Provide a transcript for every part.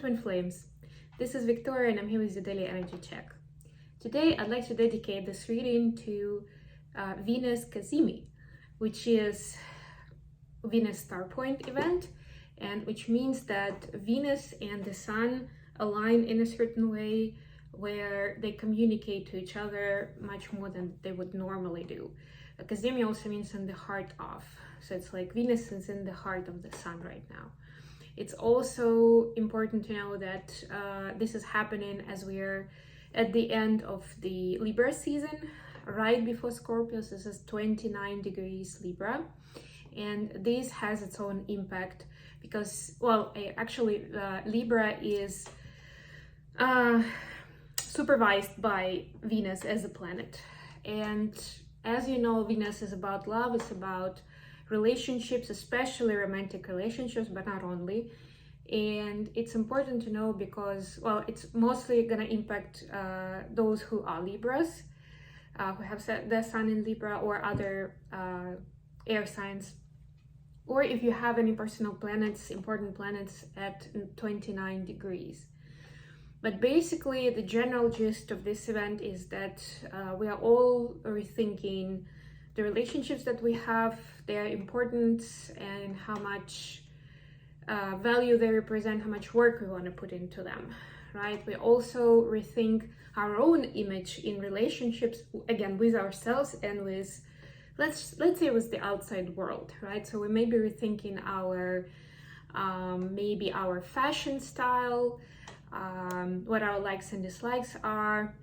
Twin Flames. This is Victoria and I'm here with the Daily Energy Check. Today I'd like to dedicate this reading to Venus kazimi, which is Venus star point event, and which means that Venus and the Sun align in a certain way where they communicate to each other much more than they would normally do. Kazimi also means in the heart of, so it's like Venus is in the heart of the Sun right now. It's also important to know that this is happening as we're at the end of the Libra season, right before Scorpio. So this is 29 degrees Libra, and this has its own impact because, well, actually Libra is supervised by Venus as a planet, and as you know, Venus is about love, it's about relationships, especially romantic relationships, but not only. And it's important to know because, well, it's mostly going to impact those who are Libras, who have their Sun in Libra, or other air signs, or if you have any personal planets, important planets at 29 degrees. But basically, the general gist of this event is that we are all rethinking the relationships that we have, their importance, and how much value they represent, how much work we want to put into them, right? We also rethink our own image in relationships, again, with ourselves and with, let's say, with the outside world, right? So we may be rethinking our, maybe our fashion style, what our likes and dislikes are,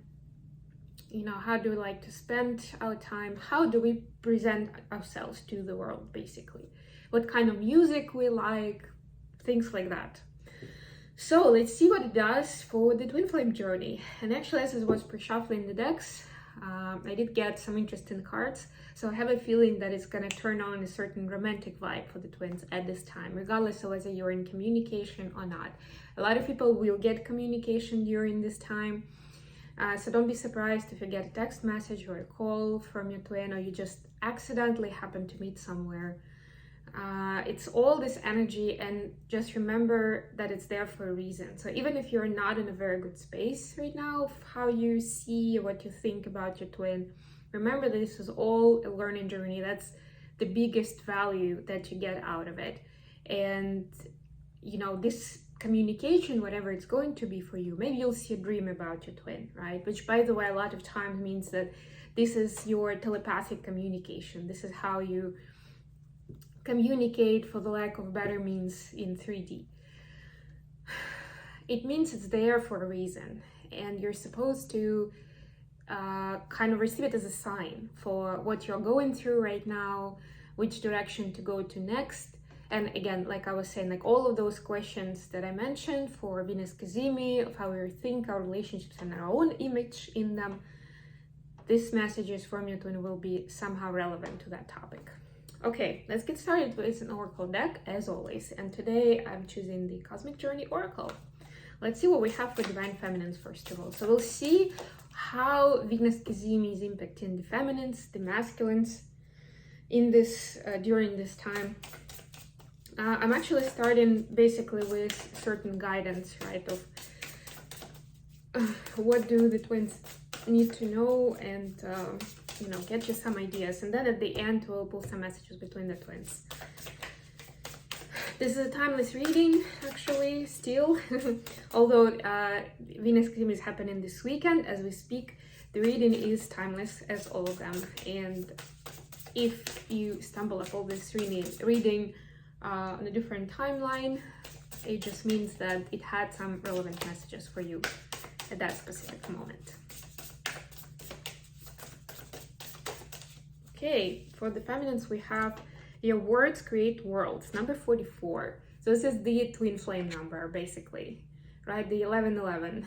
you know, how do we like to spend our time, how do we present ourselves to the world, basically, what kind of music we like, things like that. So let's see what it does for the twin flame journey. And actually, as I was pre-shuffling the decks, I did get some interesting cards, so I have a feeling that it's going to turn on a certain romantic vibe for the twins at this time, regardless of whether you're in communication or not. A lot of people will get communication during this time, so don't be surprised if you get a text message or a call from your twin, or you just accidentally happen to meet somewhere. It's all this energy, and just remember that it's there for a reason. So even if you're not in a very good space right now of how you see, what you think about your twin, remember that this is all a learning journey. That's the biggest value that you get out of it. And you know, this communication, whatever it's going to be for you, maybe you'll see a dream about your twin, right? Which, by the way, a lot of times means that this is your telepathic communication. This is how you communicate, for the lack of better means, in 3D. It means it's there for a reason, and you're supposed to kind of receive it as a sign for what you're going through right now, which direction to go to next. And again, like I was saying, like all of those questions that I mentioned for Venus kazimi, of how we think our relationships and our own image in them, this messages from your twin will be somehow relevant to that topic. Okay, let's get started with an oracle deck, as always. And today I'm choosing the Cosmic Journey Oracle. Let's see what we have for Divine Feminines, first of all. So we'll see how Venus kazimi is impacting the feminines, the masculines in this, during this time. I'm actually starting basically with certain guidance, right, of what do the twins need to know, and you know, get you some ideas, and then at the end we'll pull some messages between the twins. This is a timeless reading, actually, still. Although Venus kazimi is happening this weekend as we speak, the reading is timeless as all of them. And if you stumble upon this reading on a different timeline, it just means that it had some relevant messages for you at that specific moment. Okay, for the feminines we have your words create worlds, number 44. So this is the twin flame number, basically, right? The 1111.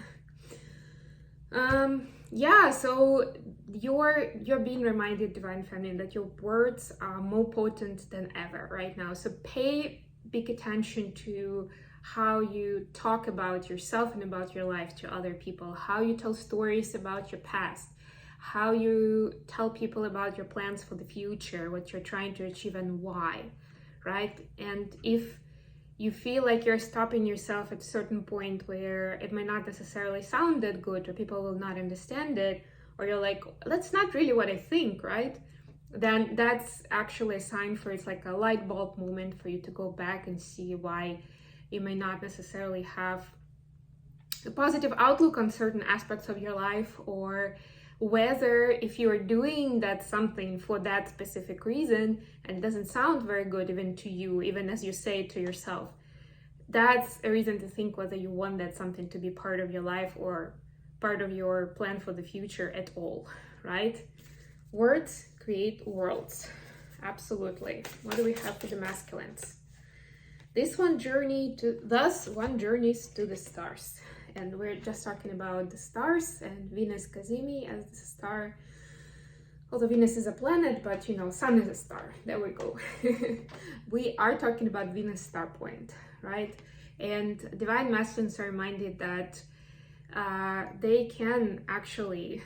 Yeah, so you're being reminded, Divine Feminine, that your words are more potent than ever right now. So pay big attention to how you talk about yourself and about your life to other people, how you tell stories about your past, how you tell people about your plans for the future, what you're trying to achieve and why, right? And if you feel like you're stopping yourself at a certain point where it might not necessarily sound that good, or people will not understand it, or you're like, that's not really what I think, right? Then that's actually a sign for, it's like a light bulb moment for you to go back and see why you may not necessarily have a positive outlook on certain aspects of your life, or whether if you're doing that something for that specific reason and it doesn't sound very good even to you, even as you say it to yourself, that's a reason to think whether you want that something to be part of your life or part of your plan for the future at all, right? Words create worlds. Absolutely. What do we have for the masculines? This one journeys to the stars. And we're just talking about the stars and Venus kazimi as the star. Although Venus is a planet, but Sun is a star. There we go. We are talking about Venus star point, right? And divine masculines are reminded that they can actually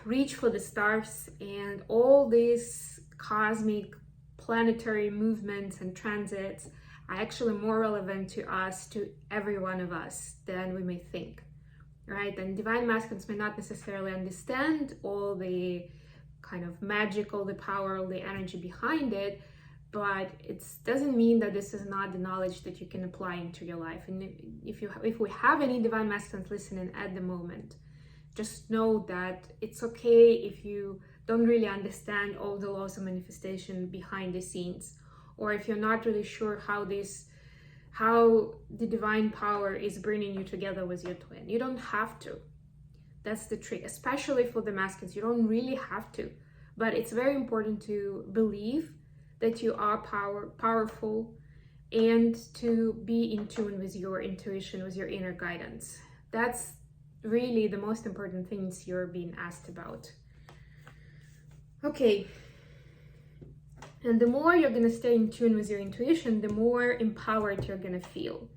reach for the stars, and all these cosmic planetary movements and transits are actually more relevant to us, to every one of us, than we may think, right? And divine masculines may not necessarily understand all the kind of magic, all the power, all the energy behind it, but it doesn't mean that this is not the knowledge that you can apply into your life. And if we have any divine masculines listening at the moment, just know that it's okay if you don't really understand all the laws of manifestation behind the scenes, or if you're not really sure how the divine power is bringing you together with your twin. You don't have to. That's the trick, especially for the masculines. You don't really have to, but it's very important to believe that you are powerful, and to be in tune with your intuition, with your inner guidance. That's really the most important things you're being asked about. Okay. And the more you're going to stay in tune with your intuition, the more empowered you're going to feel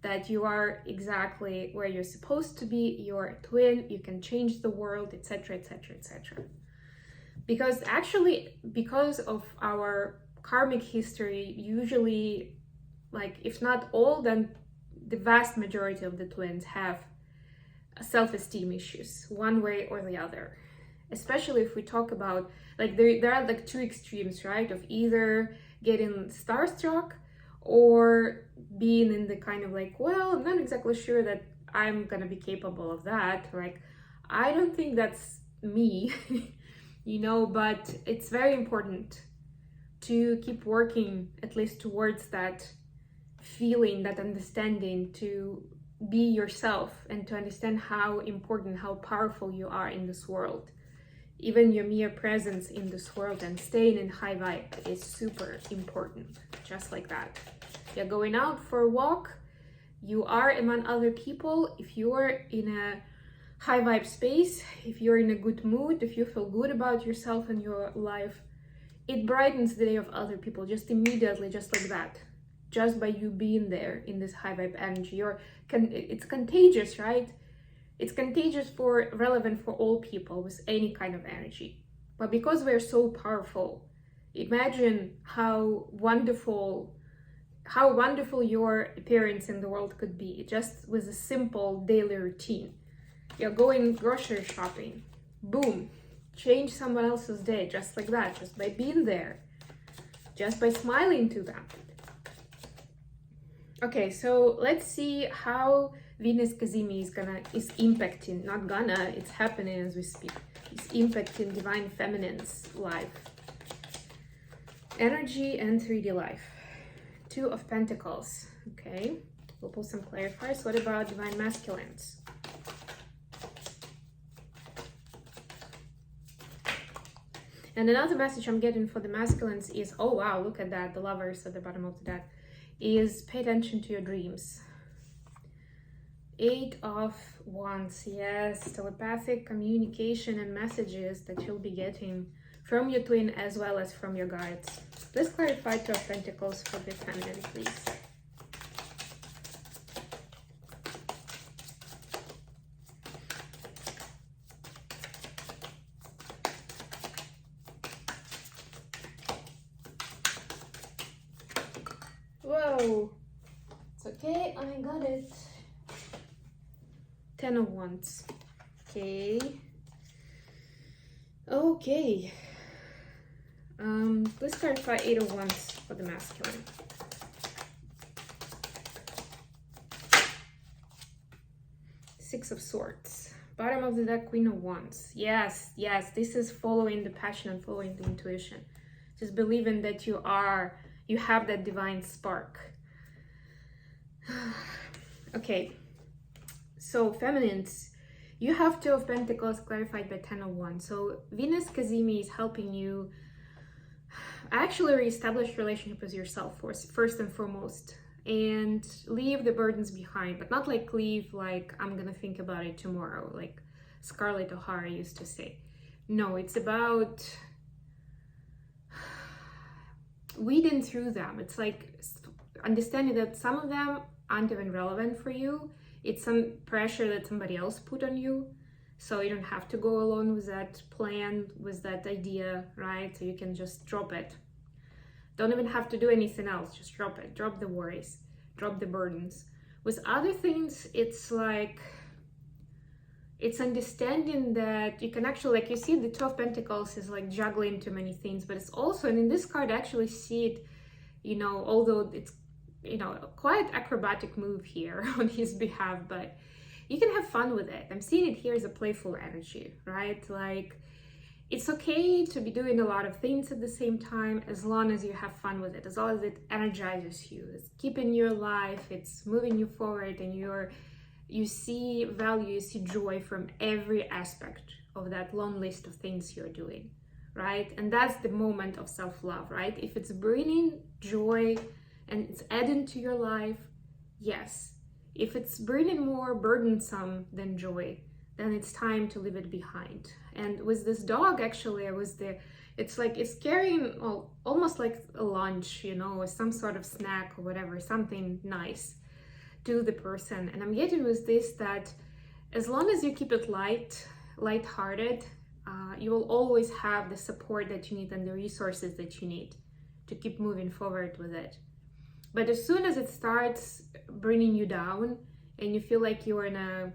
that you are exactly where you're supposed to be. You're a twin, you can change the world, etc., etc., etc. Because actually, because of our karmic history, usually, like if not all, then the vast majority of the twins have self-esteem issues, one way or the other. Especially if we talk about, like, there are like two extremes, right? Of either getting starstruck or being in the kind of like, well, I'm not exactly sure that I'm gonna be capable of that. Like, I don't think that's me, but it's very important to keep working at least towards that feeling, that understanding, to be yourself and to understand how important, how powerful you are in this world. Even your mere presence in this world and staying in high vibe is super important, just like that. You're going out for a walk, you are among other people. If you're in a high vibe space, if you're in a good mood, if you feel good about yourself and your life, it brightens the day of other people just immediately, just like that. Just by you being there in this high vibe energy. It's contagious, right? It's contagious, relevant for all people with any kind of energy. But because we're so powerful, imagine how wonderful your appearance in the world could be, just with a simple daily routine. You're going grocery shopping, boom, change someone else's day, just like that, just by being there, just by smiling to them. Okay, so let's see how Venus kazimi is impacting, not gonna, it's happening as we speak. It's impacting divine feminine's life. Energy and 3D life. Two of Pentacles. Okay, we'll pull some clarifiers. What about divine masculines? And another message I'm getting for the masculines is, oh wow, look at that, the Lovers at the bottom of the deck, is pay attention to your dreams. 8 of Wands, yes, telepathic communication and messages that you'll be getting from your twin as well as from your guides. Let's clarify 2 of Pentacles for the feminine, please. go. It's okay, I got it. 10 of Wands. Okay. Okay. Let's clarify 8 of Wands for the masculine. Six of Swords. Bottom of the deck, Queen of Wands. Yes, yes, this is following the passion and following the intuition. Just believing that you have that divine spark. Okay, so feminines, you have Two of Pentacles clarified by 10 of Wands. So Venus kazimi is helping you actually reestablish relationship with yourself first and foremost, and leave the burdens behind, but not like leave like I'm gonna think about it tomorrow, like Scarlett O'Hara used to say. No, it's about weeding through them. It's like understanding that some of them aren't even relevant for you. It's some pressure that somebody else put on you, so you don't have to go alone with that plan, with that idea, right? So you can just drop it. Don't even have to do anything else, just drop it. Drop the worries, drop the burdens. With other things, it's like, it's understanding that you can actually, like you see the Two of Pentacles is like juggling too many things, but it's also, and in this card I actually see it, you know, although it's, you know, quite acrobatic move here on his behalf, but you can have fun with it. I'm seeing it here as a playful energy, right? Like, it's okay to be doing a lot of things at the same time, as long as you have fun with it, as long as it energizes you, it's keeping you alive, it's moving you forward, and you see value, you see joy from every aspect of that long list of things you're doing, right? And that's the moment of self-love, right? If it's bringing joy and it's adding to your life, yes. If it's bringing more burdensome than joy, then it's time to leave it behind. And with this dog, actually, it's like it's carrying almost like a lunch, you know, or some sort of snack or whatever, something nice to the person. And I'm getting with this that as long as you keep it light-hearted, you will always have the support that you need and the resources that you need to keep moving forward with it. But as soon as it starts bringing you down and you feel like you're in a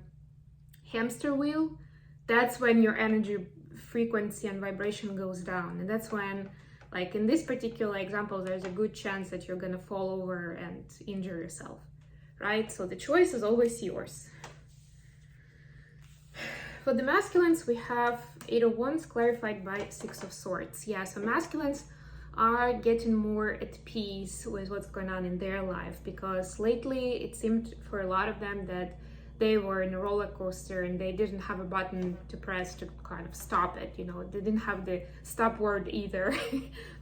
hamster wheel, that's when your energy frequency and vibration goes down. And that's when, like in this particular example, there's a good chance that you're gonna fall over and injure yourself, right? So the choice is always yours. For the masculines, we have 8 of Wands clarified by 6 of Swords. Yeah, so masculines are getting more at peace with what's going on in their life, because lately it seemed for a lot of them that they were in a roller coaster and they didn't have a button to press to kind of stop it, you know, they didn't have the stop word either.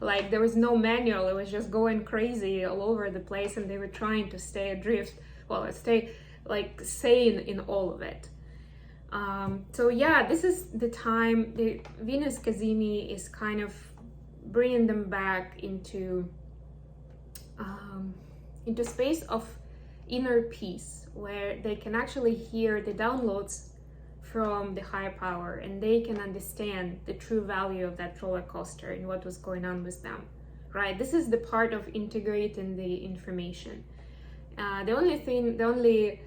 Like there was no manual, it was just going crazy all over the place, and they were trying to stay adrift, well, stay like sane in all of it. So yeah, this is the time the Venus kazimi is kind of bringing them back into space of inner peace, where they can actually hear the downloads from the higher power, and they can understand the true value of that roller coaster and what was going on with them, right? This is the part of integrating the information. The only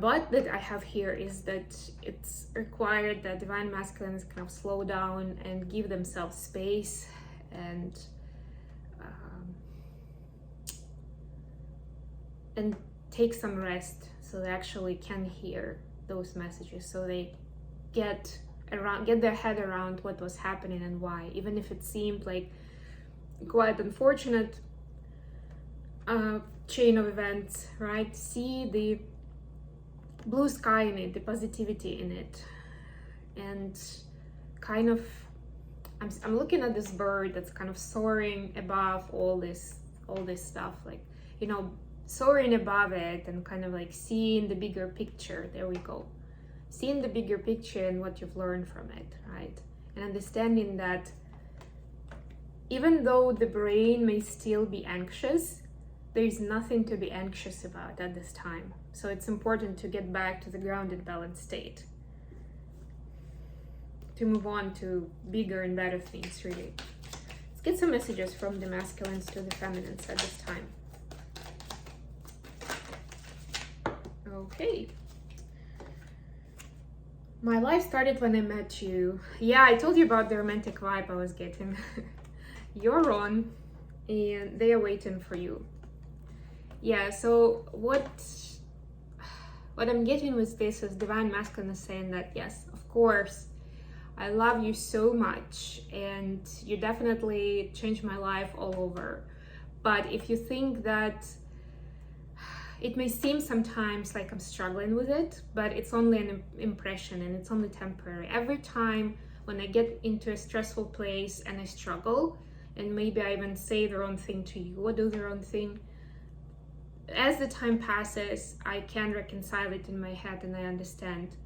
but that I have here is that it's required that divine masculines kind of slow down and give themselves space and take some rest, so they actually can hear those messages, so they get their head around what was happening and why, even if it seemed like quite unfortunate chain of events, right? See the blue sky in it, the positivity in it, and kind of I'm looking at this bird that's kind of soaring above all this stuff, like, you know, soaring above it and kind of like seeing the bigger picture. There we go, seeing the bigger picture and what you've learned from it, right? And understanding that even though the brain may still be anxious, there's nothing to be anxious about at this time. So it's important to get back to the grounded, balanced state, to move on to bigger and better things, really. Let's get some messages from the masculines to the feminines at this time. Okay. My life started when I met you. Yeah, I told you about the romantic vibe I was getting. You're on, and they are waiting for you. Yeah, so what I'm getting with this is divine masculine is saying that, yes, of course, I love you so much, and you definitely changed my life all over. But if you think that it may seem sometimes like I'm struggling with it, but it's only an impression and it's only temporary. Every time when I get into a stressful place and I struggle, and maybe I even say the wrong thing to you or do the wrong thing, as the time passes, I can reconcile it in my head and I understand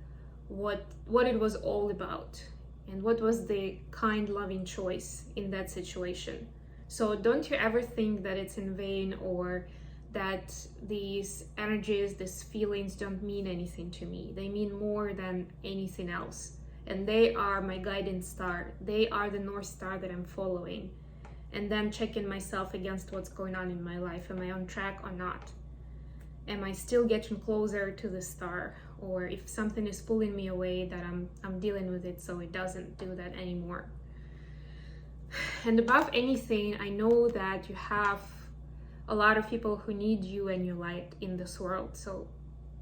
what it was all about and what was the kind, loving choice in that situation. So don't you ever think that it's in vain or that these energies, these feelings don't mean anything to me. They mean more than anything else. And they are my guiding star. They are the North Star that I'm following. And then checking myself against what's going on in my life. Am I on track or not? Am I still getting closer to the star? Or if something is pulling me away, that I'm dealing with it so it doesn't do that anymore. And above anything, I know that you have a lot of people who need you and your light in this world. So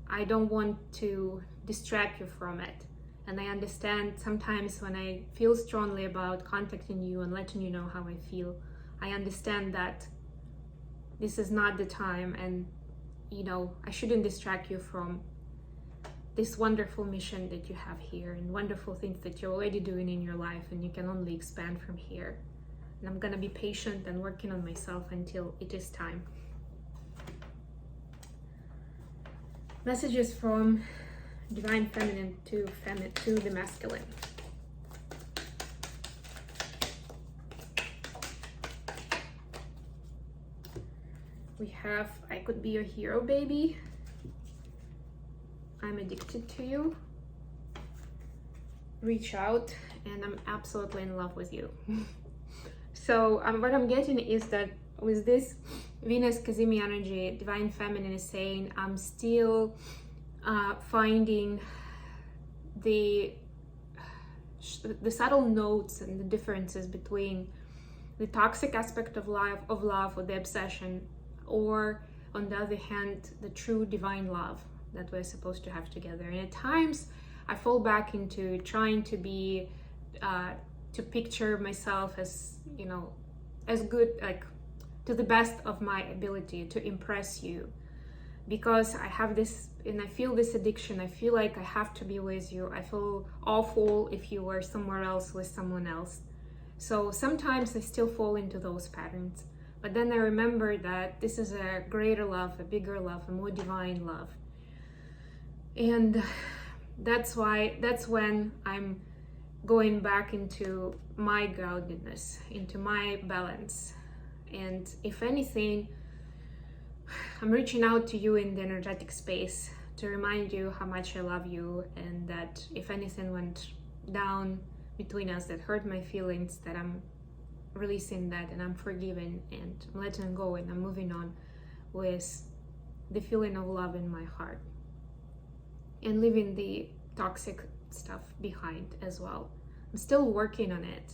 I don't want to distract you from it. And I understand sometimes when I feel strongly about contacting you and letting you know how I feel, I understand that this is not the time, and I shouldn't distract you from this wonderful mission that you have here and wonderful things that you're already doing in your life, and you can only expand from here. And I'm gonna be patient and working on myself until it is time. Messages from divine feminine to the masculine. We have, I could be your hero, baby. I'm addicted to you. Reach out, and I'm absolutely in love with you. So what I'm getting is that with this Venus kazimi energy, divine feminine is saying I'm still finding the subtle notes and the differences between the toxic aspect of love or the obsession, or on the other hand, the true divine love that we're supposed to have together. And at times I fall back into trying to be to picture myself as as good, like to the best of my ability to impress you, because I have this and I feel this addiction. I feel like I have to be with you. I feel awful if you were somewhere else with someone else. So sometimes I still fall into those patterns, but then I remember that this is a greater love, a bigger love, a more divine love. And that's when I'm going back into my groundedness, into my balance. And if anything, I'm reaching out to you in the energetic space to remind you how much I love you, and that if anything went down between us that hurt my feelings, that I'm releasing that and I'm forgiving and I'm letting go and I'm moving on with the feeling of love in my heart and leaving the toxic stuff behind as well. I'm still working on it,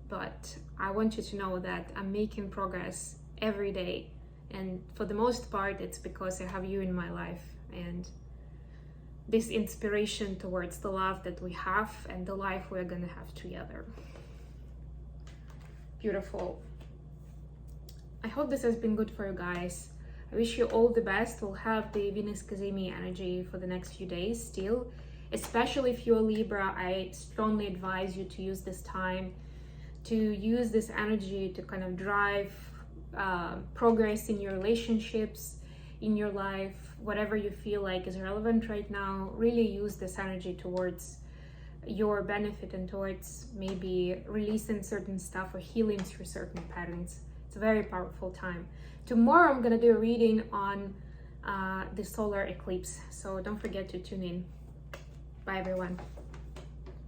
but I want you to know that I'm making progress every day, and for the most part it's because I have you in my life and this inspiration towards the love that we have and the life we're gonna have together. Beautiful. I hope this has been good for you guys. I wish you all the best. We'll have the Venus kazimi energy for the next few days still. Especially if you're Libra, I strongly advise you to use this time, to use this energy to kind of drive progress in your relationships, in your life, whatever you feel like is relevant right now. Really use this energy towards your benefit and towards maybe releasing certain stuff or healing through certain patterns. It's a very powerful time. Tomorrow I'm gonna do a reading on the solar eclipse, so don't forget to tune in. Bye everyone.